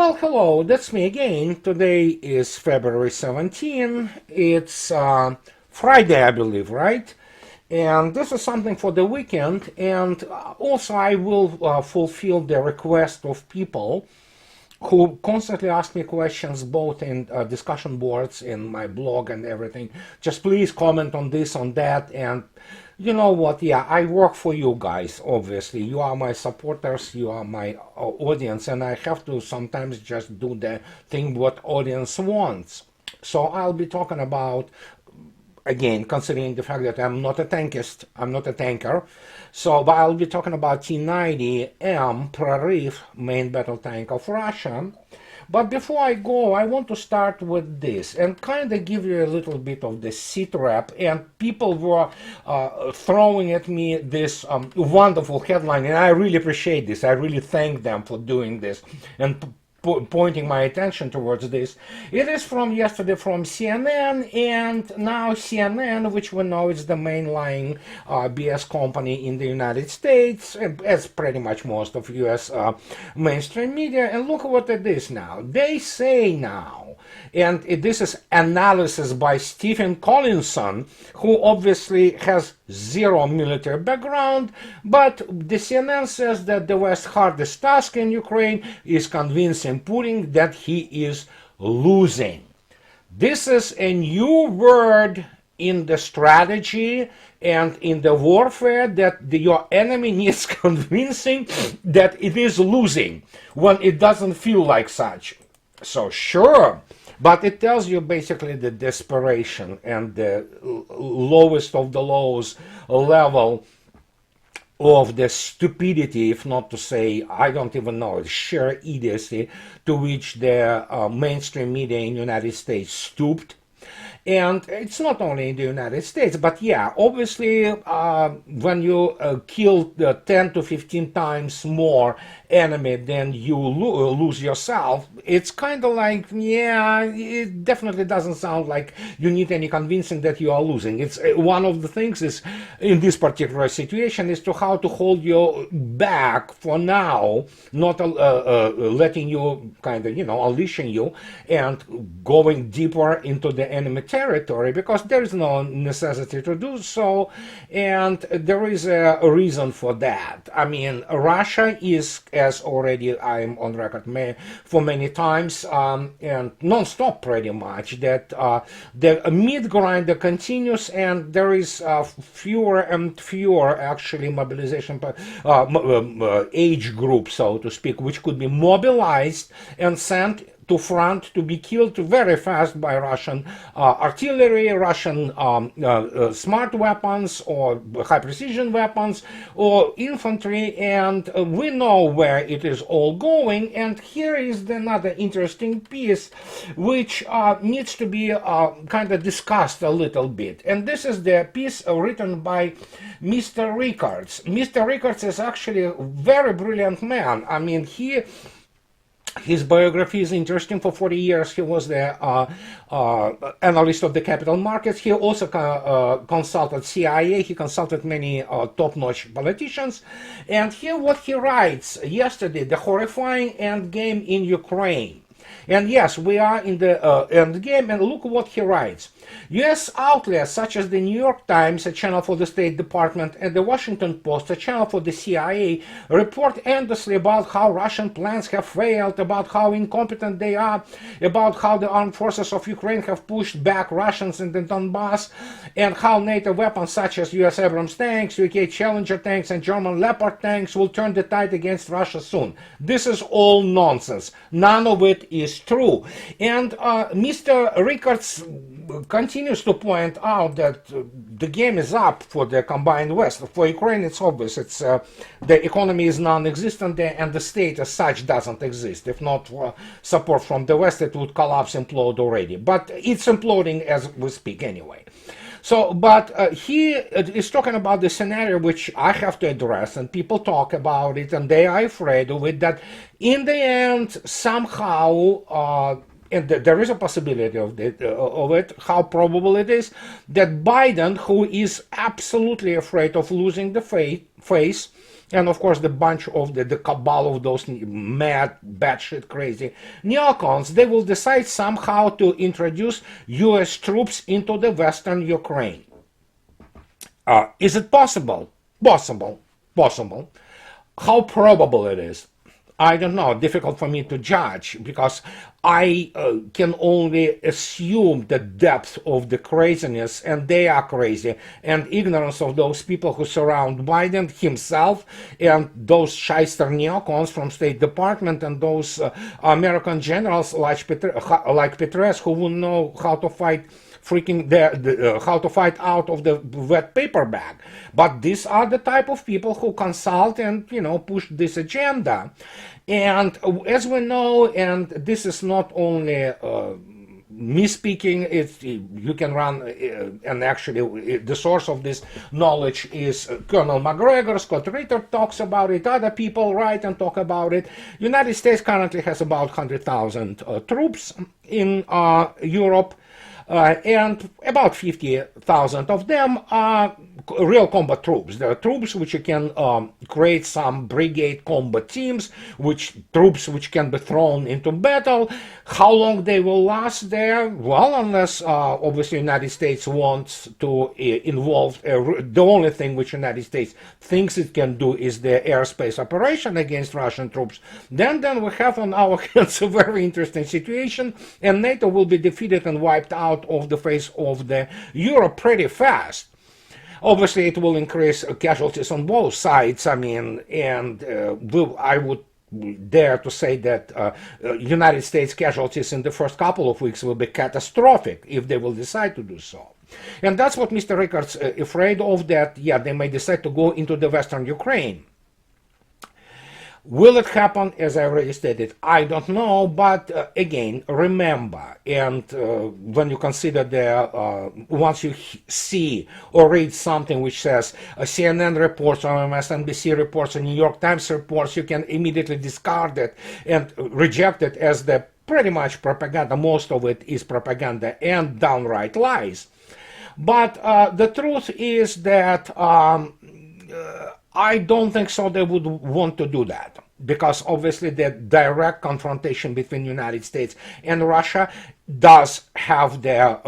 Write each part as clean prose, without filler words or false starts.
Well, hello, that's me again. Today is February 17. It's Friday, I believe, right? And this is something for the weekend. And also, I will fulfill the request of people who constantly ask me questions both in discussion boards, in my blog and everything. Just please comment on this, on that, and you know what? Yeah, I work for you guys, obviously. You are my supporters, you are my audience, and I have to sometimes just do the thing what audience wants. So I'll be talking about, again, considering the fact that I'm not a tankist, I'm not a tanker. So, but I'll be talking about T-90M Prorыв, main battle tank of Russia. But before I go, I want to start with this and kind of give you a little bit of the seat rep. And people were throwing at me this wonderful headline, and I really appreciate this. I really thank them for doing this and pointing my attention towards this. It is from yesterday from CNN, and now CNN, which we know is the mainline BS company in the United States, as pretty much most of US mainstream media. And look what it is now. They say now, and this is analysis by Stephen Collinson, who obviously has zero military background, but the CNN says that the West's hardest task in Ukraine is convincing Putin that he is losing. This is a new word in the strategy and in the warfare, that your enemy needs convincing that it is losing when it doesn't feel like such. So sure, but it tells you basically the desperation and the lowest of the lows level of the stupidity, if not to say, I don't even know, sheer idiocy to which the mainstream media in the United States stooped. And it's not only in the United States, but yeah, obviously, when you kill 10 to 15 times more enemy than you lose yourself, it's kind of like, yeah, it definitely doesn't sound like you need any convincing that you are losing. It's one of the things is in this particular situation is to how to hold you back for now, not letting you kind of, unleashing you and going deeper into the enemy territory, because there is no necessity to do so, and there is a reason for that. I mean, Russia is, as already I'm on record for many times, and non-stop pretty much, that the meat grinder continues, and there is fewer and fewer actually mobilization age group, so to speak, which could be mobilized and sent to front to be killed very fast by Russian artillery, Russian smart weapons or high precision weapons or infantry, and we know where it is all going. And here is another interesting piece which needs to be kind of discussed a little bit. And this is the piece written by Mr. Rickards. Mr. Rickards is actually a very brilliant man. I mean, his biography is interesting. For 40 years, he was the analyst of the capital markets. He also consulted CIA. He consulted many top-notch politicians. And here what he writes yesterday, the horrifying endgame in Ukraine. And yes, we are in the end game, and look what he writes. U.S. outlets such as the New York Times, a channel for the State Department, and the Washington Post, a channel for the CIA, report endlessly about how Russian plans have failed, about how incompetent they are, about how the armed forces of Ukraine have pushed back Russians in the Donbass, and how NATO weapons such as U.S. Abrams tanks, UK Challenger tanks, and German Leopard tanks will turn the tide against Russia soon. This is all nonsense. None of it is true. And Mr. Rickards continues to point out that the game is up for the combined West. For Ukraine, it's obvious. It's the economy is non-existent there, and the state as such doesn't exist. If not for support from the West, it would collapse, implode already. But it's imploding as we speak anyway. So, but he is talking about the scenario which I have to address, and people talk about it, and they are afraid of it, that in the end, somehow, and there is a possibility of it, how probable it is, that Biden, who is absolutely afraid of losing the face, and of course the bunch of the cabal of those mad, batshit crazy neocons, they will decide somehow to introduce US troops into the western Ukraine. Is it possible? Possible. Possible. How probable it is? I don't know. Difficult for me to judge because I can only assume the depth of the craziness, and they are crazy, and ignorance of those people who surround Biden himself and those shyster neocons from State Department and those American generals like Petraeus who wouldn't know how to fight how to fight out of the wet paper bag. But these are the type of people who consult and push this agenda. And as we know, and this is not only me speaking, you can run, and actually the source of this knowledge is Colonel McGregor. Scott Ritter talks about it, other people write and talk about it. United States currently has about 100,000 troops in Europe. And about 50,000 of them are real combat troops. There are troops which you can create some brigade combat teams, troops which can be thrown into battle. How long they will last there? Well, unless obviously United States wants to involve, the only thing which United States thinks it can do is the airspace operation against Russian troops. Then we have on our hands a very interesting situation, and NATO will be defeated and wiped out of the face of the Europe pretty fast. Obviously, it will increase casualties on both sides. I mean, and I would dare to say that United States casualties in the first couple of weeks will be catastrophic if they will decide to do so. And that's what Mr. Rickards afraid of, that, yeah, they may decide to go into the western Ukraine. Will it happen? As I already stated, I don't know, but again, remember, and when you consider once you see or read something which says CNN reports or MSNBC reports or New York Times reports, you can immediately discard it and reject it as the pretty much propaganda. Most of it is propaganda and downright lies. But the truth is that I don't think so they would want to do that, because obviously the direct confrontation between the United States and Russia does have the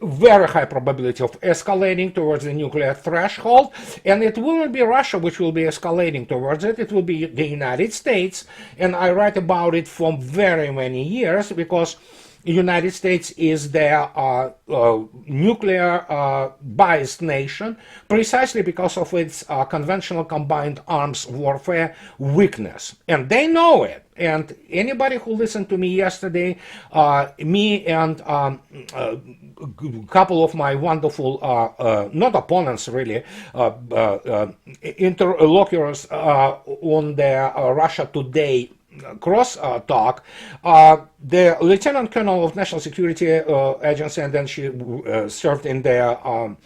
very high probability of escalating towards the nuclear threshold, and it won't be Russia which will be escalating towards it, it will be the United States, and I write about it for very many years because the United States is the nuclear biased nation precisely because of its conventional combined arms warfare weakness. And they know it. And anybody who listened to me yesterday, me and a couple of my wonderful, not opponents really, interlocutors on the Russia Today cross talk, the lieutenant colonel of National Security Agency, and then she served in the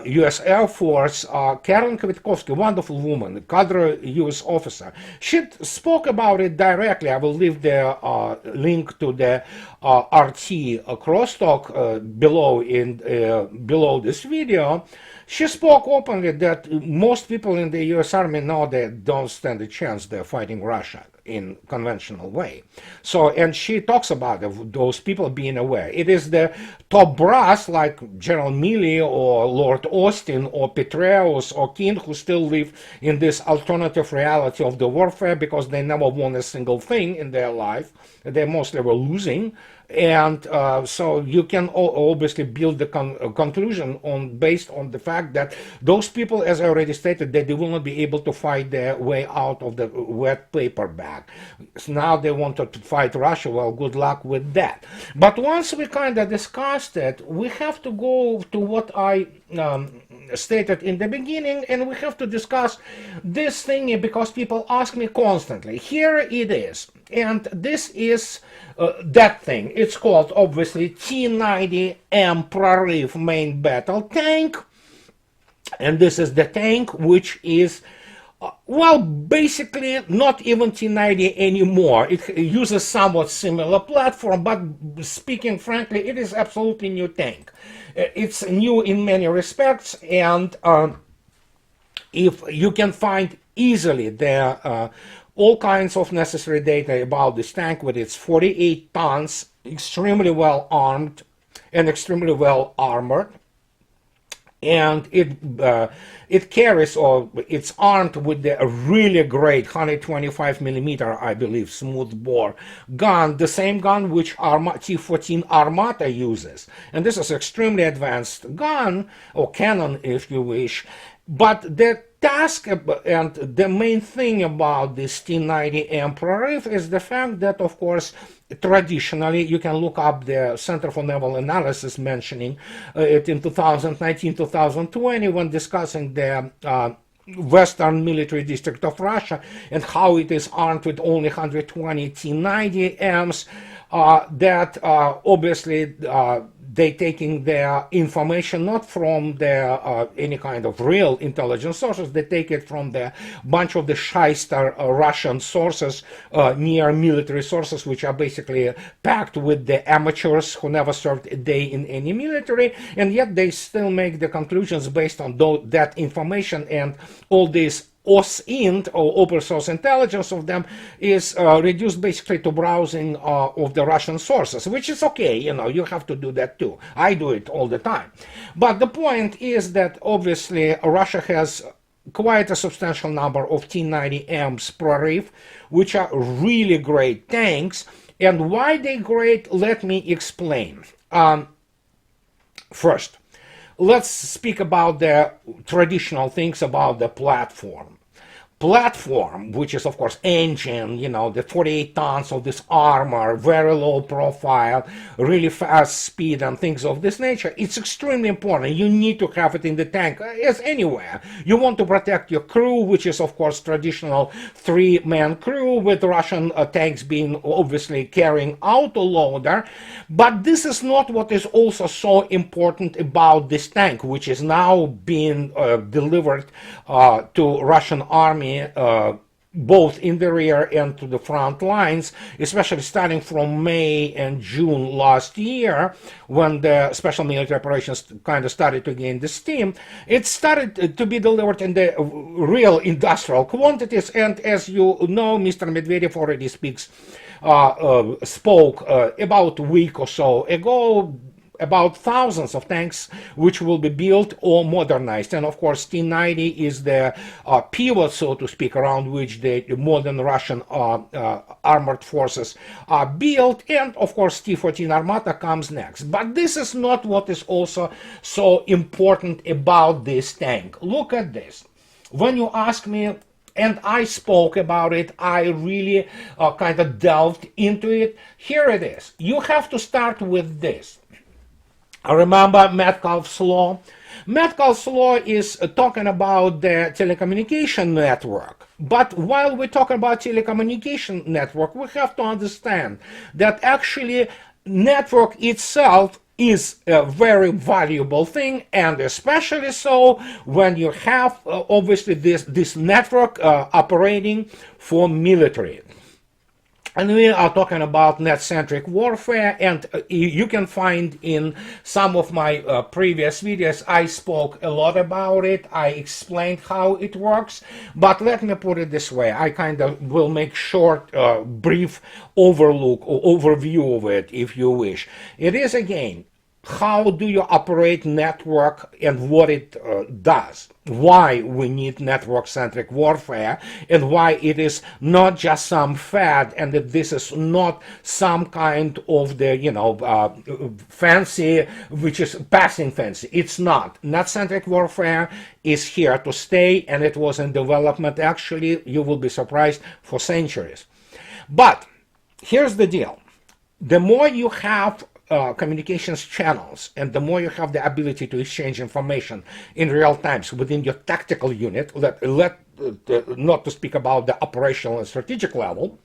U.S. Air Force, Karen Kvitkovsky, wonderful woman, cadre U.S. officer. She spoke about it directly. I will leave the link to the RT crosstalk below this video. She spoke openly that most people in the U.S. Army know they don't stand a chance. They're fighting Russia in conventional way. So, and she talks about those people being aware. It is the top brass like General Milley or Lord Austin or Petraeus or King who still live in this alternative reality of the warfare because they never won a single thing in their life. They mostly were losing. And so you can obviously build the conclusion based on the fact that those people, as I already stated, that they will not be able to fight their way out of the wet paper bag. So now they wanted to fight Russia. Well, good luck with that. But once we kind of discussed it, we have to go to what I stated in the beginning, and we have to discuss this thing because people ask me constantly. Here it is. And this is that thing. It's called, obviously, T-90M Prorыв main battle tank. And this is the tank which is Well, basically, not even T90 anymore. It uses somewhat similar platform, but speaking frankly, it is absolutely new tank. It's new in many respects, and if you can find easily there all kinds of necessary data about this tank with its 48 tons, extremely well armed and extremely well armored, and it carries, or it's armed with a really great 125 millimeter, I believe, smooth bore gun, the same gun which T-14 Armata uses, and this is extremely advanced gun, or cannon if you wish. But the task and the main thing about this T-90 Emperor Reef is the fact that, of course, traditionally, you can look up the Center for Naval Analysis mentioning it in 2019-2020 when discussing the Western Military District of Russia and how it is armed with only 120 T-90Ms, that obviously they taking their information not from their any kind of real intelligence sources. They take it from the bunch of the shyster Russian sources, near military sources, which are basically packed with the amateurs who never served a day in any military, and yet they still make the conclusions based on that information, and all this OSINT, or open source intelligence of them, is reduced basically to browsing of the Russian sources, which is okay. You have to do that too. I do it all the time. But the point is that obviously Russia has quite a substantial number of T-90Ms per reef, which are really great tanks. And why they great, let me explain. First, let's speak about the traditional things about the platform. Platform, which is of course engine, the 48 tons of this armor, very low profile, really fast speed and things of this nature. It's extremely important. You need to have it in the tank, as anywhere. You want to protect your crew, which is of course traditional 3-man crew, with Russian tanks being obviously carrying autoloader. But this is not what is also so important about this tank, which is now being delivered to Russian army, both in the rear and to the front lines, especially starting from May and June last year, when the special military operations kind of started to gain the steam. It started to be delivered in the real industrial quantities, and as you know, Mr. Medvedev already spoke about a week or so ago about thousands of tanks which will be built or modernized. And of course, T-90 is the pivot, so to speak, around which the modern Russian armored forces are built. And of course, T-14 Armata comes next. But this is not what is also so important about this tank. Look at this. When you ask me, and I spoke about it, I really kind of delved into it. Here it is. You have to start with this. Remember Metcalfe's law? Metcalfe's law is talking about the telecommunication network. But while we're talking about telecommunication network, we have to understand that actually network itself is a very valuable thing, and especially so when you have obviously this network operating for military. And we are talking about net-centric warfare, and you can find in some of my previous videos, I spoke a lot about it. I explained how it works, but let me put it this way. I kind of will make short, brief overlook or overview of it, if you wish. It is, again, how do you operate network and what it does, why we need network-centric warfare, and why it is not just some fad, and that this is not some kind of the fancy, which is passing fancy. It's not. Net-centric warfare is here to stay, and it was in development, actually, you will be surprised, for centuries. But here's the deal. The more you have communications channels, and the more you have the ability to exchange information in real times within your tactical unit, not to speak about the operational and strategic level,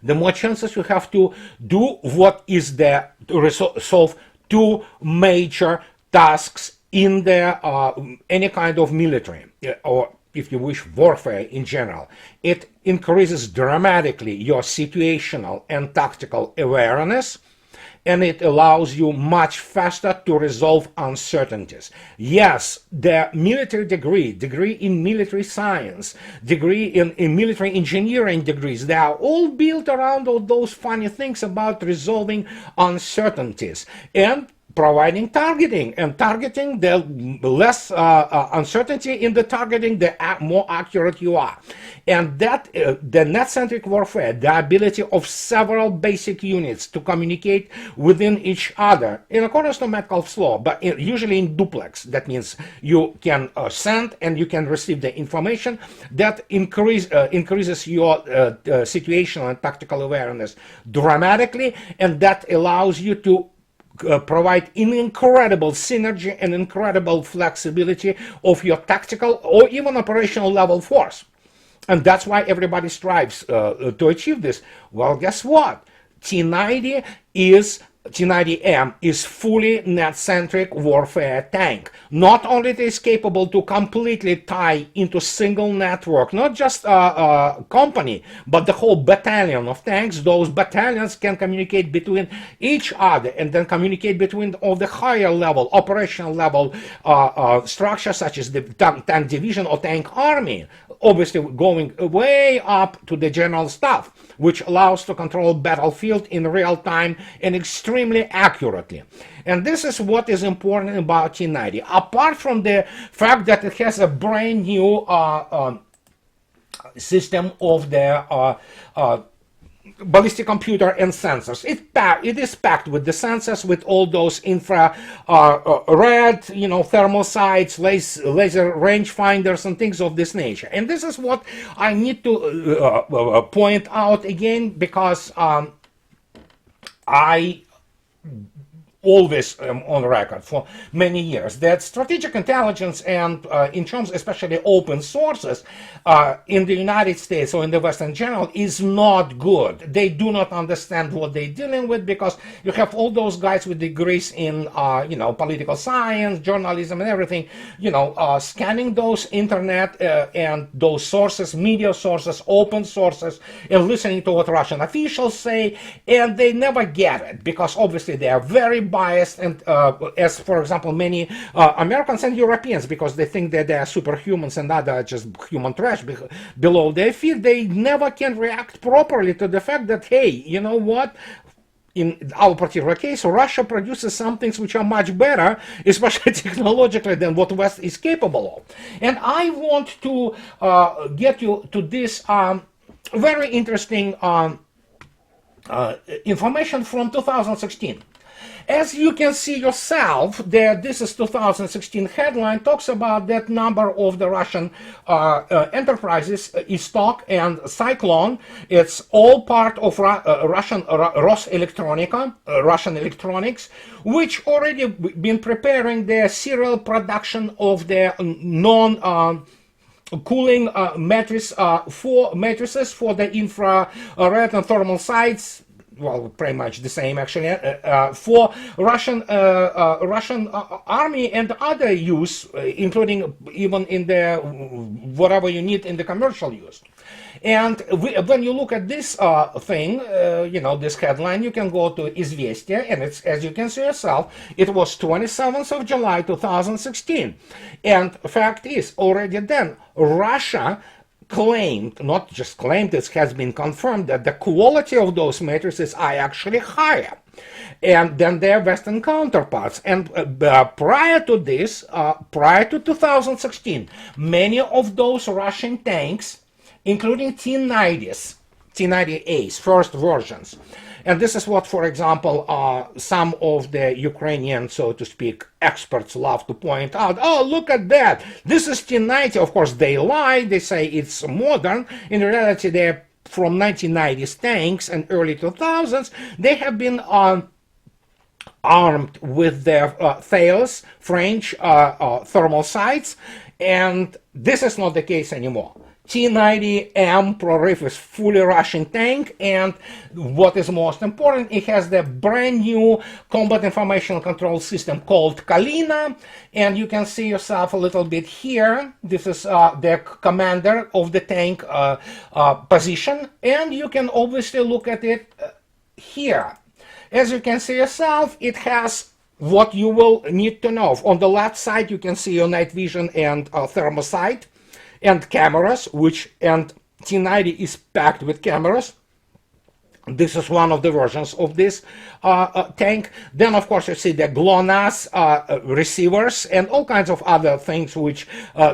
the more chances you have to do what is the resolve two major tasks in the any kind of military or if you wish, warfare in general. It increases dramatically your situational and tactical awareness, and it allows you much faster to resolve uncertainties. Yes, the military degree in military science, degree in military engineering degrees, they are all built around all those funny things about resolving uncertainties and providing targeting, and targeting, the less uncertainty in the targeting, the more accurate you are. And that the net-centric warfare, the ability of several basic units to communicate within each other in accordance to Metcalfe's law, but usually in duplex. That means you can send and you can receive the information. That increases your situational and tactical awareness dramatically, and that allows you to provide an incredible synergy and incredible flexibility of your tactical or even operational level force. And that's why everybody strives to achieve this. Well, guess what? T90M is fully net-centric warfare tank. Not only it is capable to completely tie into single network, not just a company, but the whole battalion of tanks. Those battalions can communicate between each other and then communicate between all the higher level, operational level structures such as the tank division or tank army. Obviously going way up to the general staff, which allows to control battlefield in real time and extremely accurately. And this is what is important about T90. Apart from the fact that it has a brand new system of the ballistic computer and sensors. It is packed with the sensors, with all those infrared, thermal sights, laser range finders, and things of this nature. And this is what I need to point out again, because I always on record for many years that strategic intelligence and in terms especially open sources in the United States or in the West in general is not good. They do not understand what they're dealing with, because you have all those guys with degrees in political science, journalism, and everything, scanning those internet and those sources, media sources, open sources, and listening to what Russian officials say, and they never get it, because obviously they are very biased, and as for example many Americans and Europeans, because they think that they are superhumans and other just human trash below their feet, they never can react properly to the fact that, hey, you know what, in our particular case, Russia produces some things which are much better, especially technologically, than what West is capable of. And I want to get you to this very interesting information from 2016. As you can see yourself, this is 2016 headline, talks about that number of the Russian enterprises, Istok and Cyclone. It's all part of Russian Russian electronics, which already been preparing their serial production of their cooling matrices for the infrared and thermal sights. Well, pretty much the same actually, for Russian army and other use, including even in the whatever you need in the commercial use. And when you look at this thing, this headline, you can go to Izvestia, and it's, as you can see yourself, it was 27th of July 2016. And fact is, already then, Russia claimed, not just claimed, it has been confirmed that the quality of those matrices are actually higher and than their Western counterparts. And prior to this, prior to 2016, many of those Russian tanks, including T90As, first versions, and this is what, for example, some of the Ukrainian, so to speak, experts love to point out. Oh, look at that. This is T90. Of course, they lie. They say it's modern. In reality, they're from 1990s tanks and early 2000s. They have been armed with their Thales French thermal sights. And this is not the case anymore. T-90M Prorif is fully Russian tank, and what is most important, it has the brand new combat information control system called Kalina, and you can see yourself a little bit here. This is the commander of the tank position, and you can obviously look at it here. As you can see yourself, it has what you will need to know. On the left side, you can see your night vision and thermosight and cameras, and T-90 is packed with cameras. This is one of the versions of this tank. Then, of course, you see the GLONASS receivers and all kinds of other things which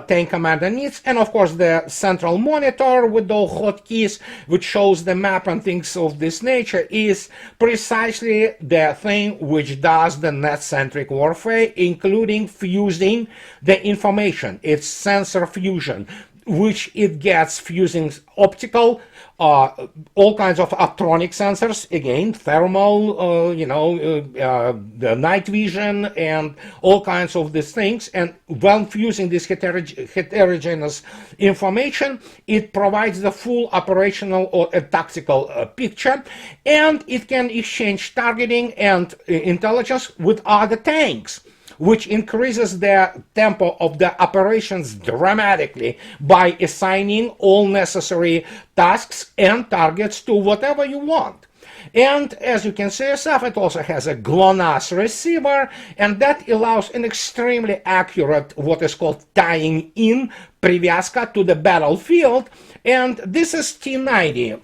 tank commander needs. And, of course, the central monitor with all hotkeys, which shows the map and things of this nature, is precisely the thing which does the net-centric warfare, including fusing the information. It's sensor fusion, which it gets fusing optical, all kinds of optronic sensors, again, thermal, the night vision, and all kinds of these things. And when fusing this heterogeneous information, it provides the full operational or tactical picture, and it can exchange targeting and intelligence with other tanks, which increases the tempo of the operations dramatically by assigning all necessary tasks and targets to whatever you want. And as you can see yourself, it also has a GLONASS receiver, and that allows an extremely accurate, what is called tying in привязка to the battlefield. And this is T-90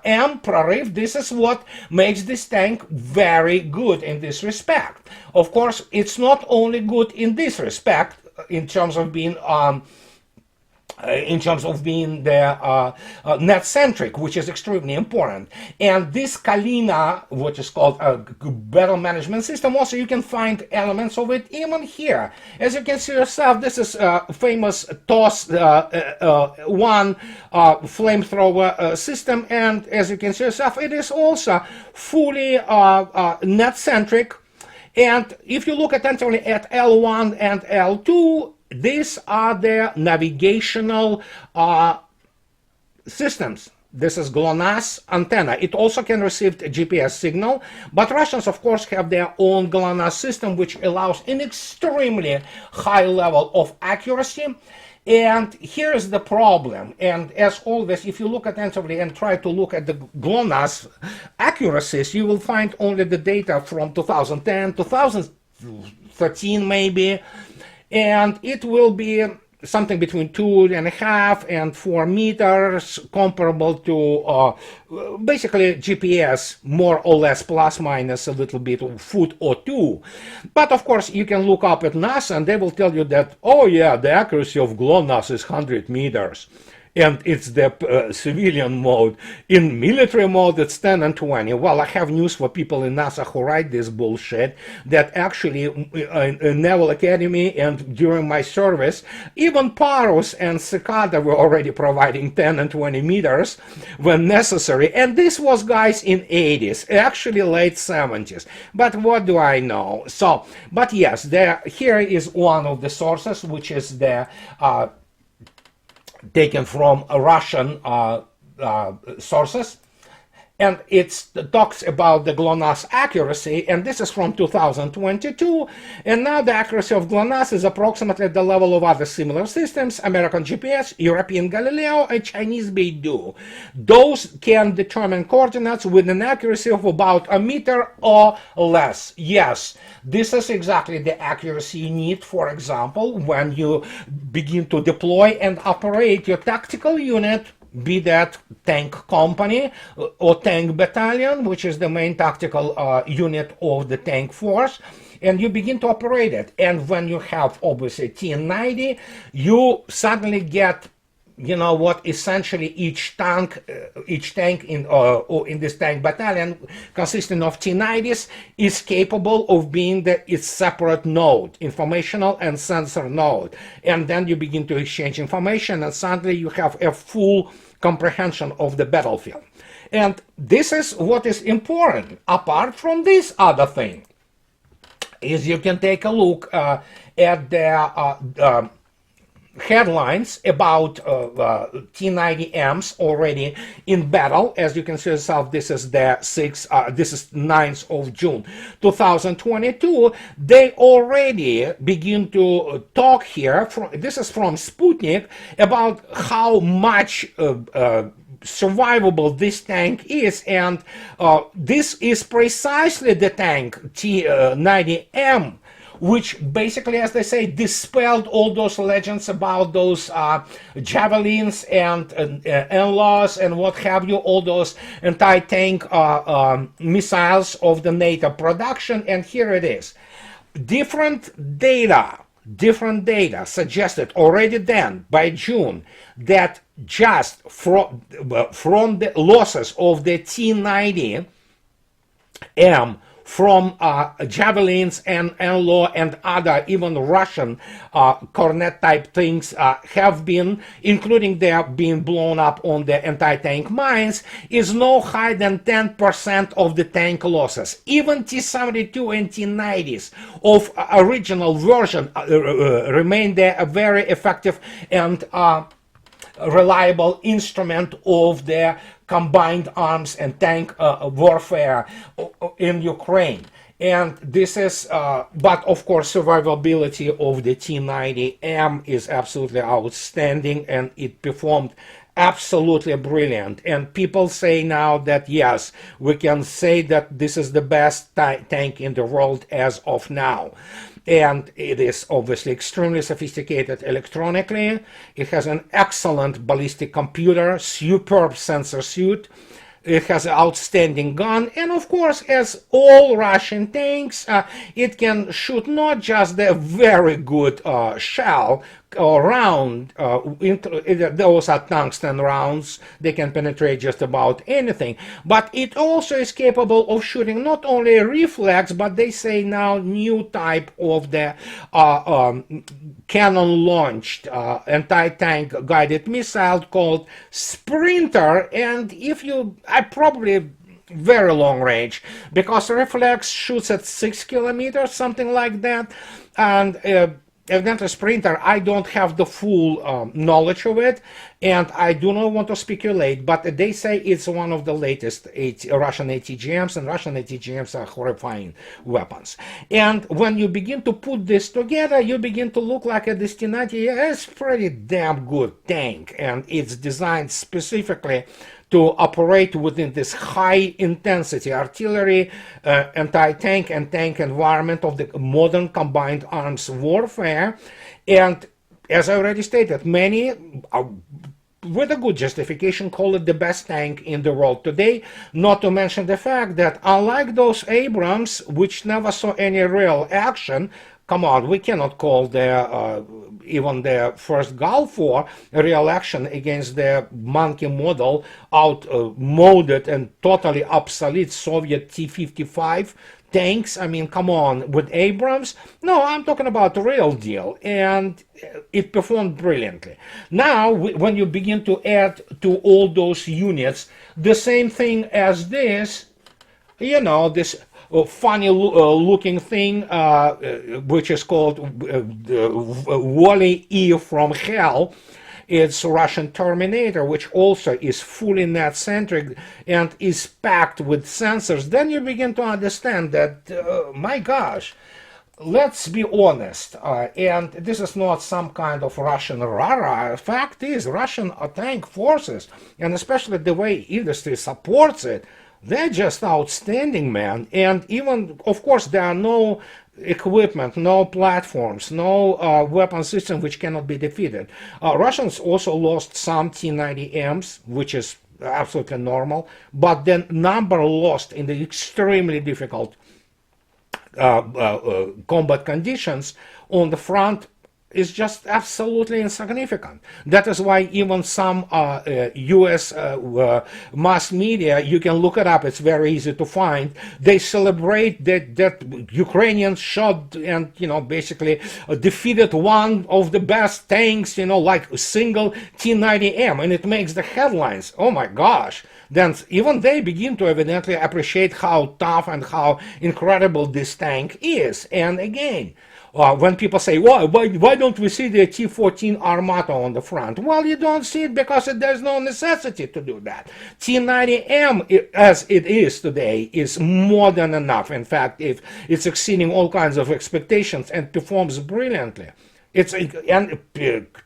M Prorif. This is what makes this tank very good in this respect. Of course, it's not only good in this respect, in terms of being the net-centric, which is extremely important. And this Kalina, which is called a battle management system, also you can find elements of it even here. As you can see yourself, this is a famous TOS-1 flamethrower system, and as you can see yourself, it is also fully net-centric. And if you look attentively at L1 and L2, these are the navigational systems. This is GLONASS antenna. It also can receive a GPS signal, but Russians, of course, have their own GLONASS system, which allows an extremely high level of accuracy. And here's the problem. And as always, if you look attentively and try to look at the GLONASS accuracies, you will find only the data from 2010, 2013 maybe, and it will be something between 2.5 and 4 meters, comparable to basically GPS, more or less, plus minus a little bit, a foot or two. But of course, you can look up at NASA and they will tell you that, oh yeah, the accuracy of GLONASS is 100 meters. And it's the civilian mode. In military mode, it's 10 and 20. Well, I have news for people in NASA who write this bullshit, that actually in Naval Academy and during my service, even Paros and Cicada were already providing 10 and 20 meters when necessary. And this was, guys, in 80s, actually late 70s. But what do I know? So, but yes, here is one of the sources, which is the taken from Russian sources, and it talks about the GLONASS accuracy, and this is from 2022, and now the accuracy of GLONASS is approximately the level of other similar systems: American GPS, European Galileo, and Chinese Beidou. Those can determine coordinates with an accuracy of about a meter or less. Yes, this is exactly the accuracy you need, for example, when you begin to deploy and operate your tactical unit, be that tank company or tank battalion, which is the main tactical unit of the tank force, and you begin to operate it. And when you have obviously T-90, you suddenly get, you know what, essentially each tank in this tank battalion, consisting of T-90s, is capable of being its separate node, informational and sensor node. And then you begin to exchange information, and suddenly you have a full comprehension of the battlefield. And this is what is important. Apart from this other thing, is you can take a look at the headlines about T-90Ms already in battle. As you can see yourself, this is the 9th of June 2022. They already begin to talk here. This is from Sputnik about how much survivable this tank is, and this is precisely the tank T-90M, which basically, as they say, dispelled all those legends about those javelins and NLAWs and what have you, all those anti-tank missiles of the NATO production. And here it is. Different data suggested already then, by June, that just from the losses of the T-90M from javelins and NLAW and other, even Russian cornet type things have been, including their being blown up on the anti-tank mines, is no higher than 10% of the tank losses. Even T-72 and T-90s of original version remain there, a very effective and reliable instrument of the combined arms and tank warfare in Ukraine. And this is, but of course, survivability of the T-90M is absolutely outstanding, and it performed absolutely brilliant. And people say now that yes, we can say that this is the best tank in the world as of now. And it is obviously extremely sophisticated electronically. It has an excellent ballistic computer, superb sensor suite. It has an outstanding gun, and of course, as all Russian tanks, it can shoot not just the very good shell or round, those are tungsten rounds, they can penetrate just about anything, but it also is capable of shooting not only reflex, but they say now new type of the cannon-launched anti-tank guided missile called Sprinter. And if you, I probably very long range, because reflex shoots at 6 kilometers, something like that, and evidently Sprinter, I don't have the full knowledge of it, and I do not want to speculate, but they say it's one of the latest Russian ATGMs, and Russian ATGMs are horrifying weapons. And when you begin to put this together, you begin to look like a Destinati. It's pretty damn good tank, and it's designed specifically to operate within this high-intensity artillery, anti-tank and tank environment of the modern combined arms warfare. And as I already stated, many, with a good justification, call it the best tank in the world today, not to mention the fact that unlike those Abrams, which never saw any real action, come on, we cannot call the even the first Gulf War a real action against the monkey model, outmoded and totally obsolete Soviet T-55 tanks. I mean, come on, with Abrams? No, I'm talking about the real deal, and it performed brilliantly. Now, when you begin to add to all those units the same thing as this, you know, this funny looking thing, which is called Wally-E from Hell. It's Russian Terminator, which also is fully net-centric and is packed with sensors. Then you begin to understand that, my gosh, let's be honest, and this is not some kind of Russian rara. Fact is, Russian tank forces, and especially the way industry supports it, they're just outstanding, man. And even, of course, there are no equipment, no platforms, no weapon system which cannot be defeated. Russians also lost some T-90Ms, which is absolutely normal, but the number lost in the extremely difficult combat conditions on the front is just absolutely insignificant. That is why even some US mass media, you can look it up, it's very easy to find, they celebrate that Ukrainians shot and, you know, basically defeated one of the best tanks, you know, like a single T-90M, and it makes the headlines. Oh my gosh. Then even they begin to evidently appreciate how tough and how incredible this tank is. And again, When people say, why don't we see the T-14 Armata on the front? Well, you don't see it because there's no necessity to do that. T-90M, as it is today, is more than enough. In fact, if it's exceeding all kinds of expectations and performs brilliantly. And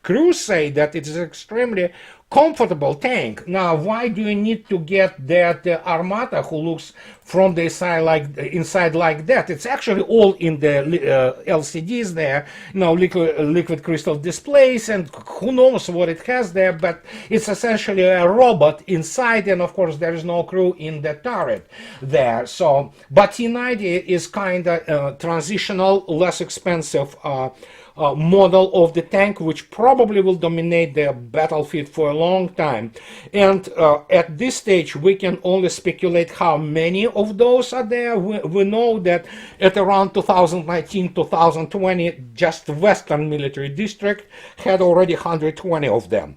crews say that it is extremely comfortable tank. Now, why do you need to get that Armata who looks from the inside like that? It's actually all in the LCDs there, liquid crystal displays, and who knows what it has there, but it's essentially a robot inside, and of course there is no crew in the turret there. So, but T90 is kind of transitional, less expensive model of the tank, which probably will dominate the battlefield for a long time. And at this stage, we can only speculate how many of those are there. We know that at around 2019-2020, just the Western Military District had already 120 of them.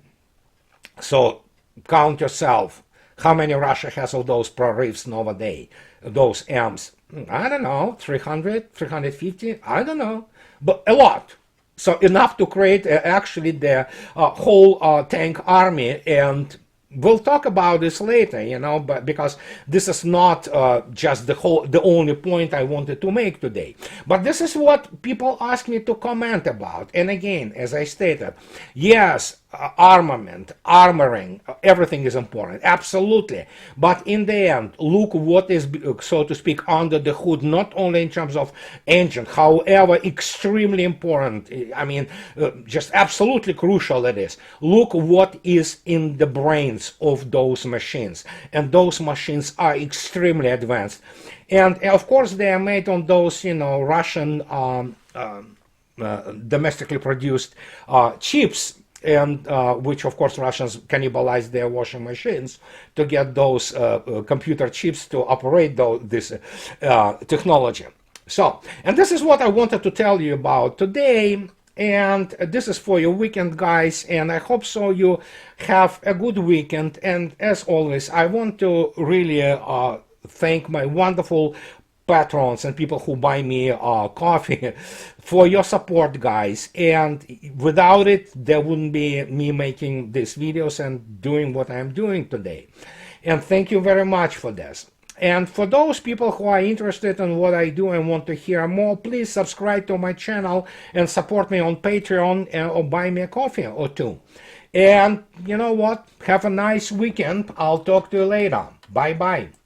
So count yourself. How many Russia has of those Prorivs nowadays? Those M's? I don't know, 300, 350? I don't know, but a lot. So enough to create actually the whole tank army, and we'll talk about this later, but because this is not just the only point I wanted to make today. But this is what people ask me to comment about. And again, as I stated, yes, armament, armoring, everything is important, absolutely. But in the end, look what is, so to speak, under the hood, not only in terms of engine, however extremely important, I mean, just absolutely crucial it is. Look what is in the brains of those machines. And those machines are extremely advanced. And of course, they are made on those, Russian domestically produced chips, and which of course Russians cannibalize their washing machines to get those computer chips to operate this technology. So, and this is what I wanted to tell you about today, and this is for your weekend, guys, and I hope so you have a good weekend. And as always, I want to really thank my wonderful patrons and people who buy me coffee for your support, guys. And without it, there wouldn't be me making these videos and doing what I'm doing today. And thank you very much for this. And for those people who are interested in what I do and want to hear more, please subscribe to my channel and support me on Patreon, or buy me a coffee or two. And you know what? Have a nice weekend. I'll talk to you later. Bye-bye.